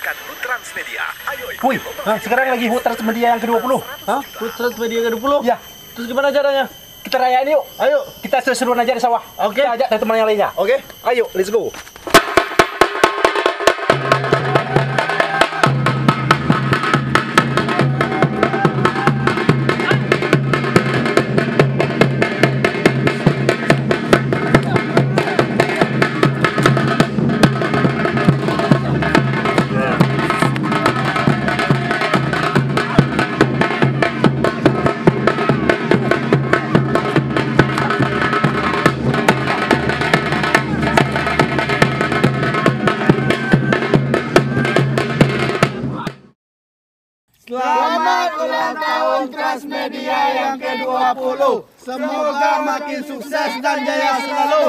Dengarkan HUT Transmedia. Ayo Wih, sekarang lagi HUT Transmedia yang ke-20. Hah? HUT Transmedia ke-20? Ya, Terus gimana caranya? kita rayain yuk. Ayo. Kita seru-seruan aja di sawah. Oke. Kita ajak teman yang lainnya. Oke. Ayo, let's go. Selamat ulang tahun Transmedia yang ke-20. Semoga makin sukses dan jaya selalu.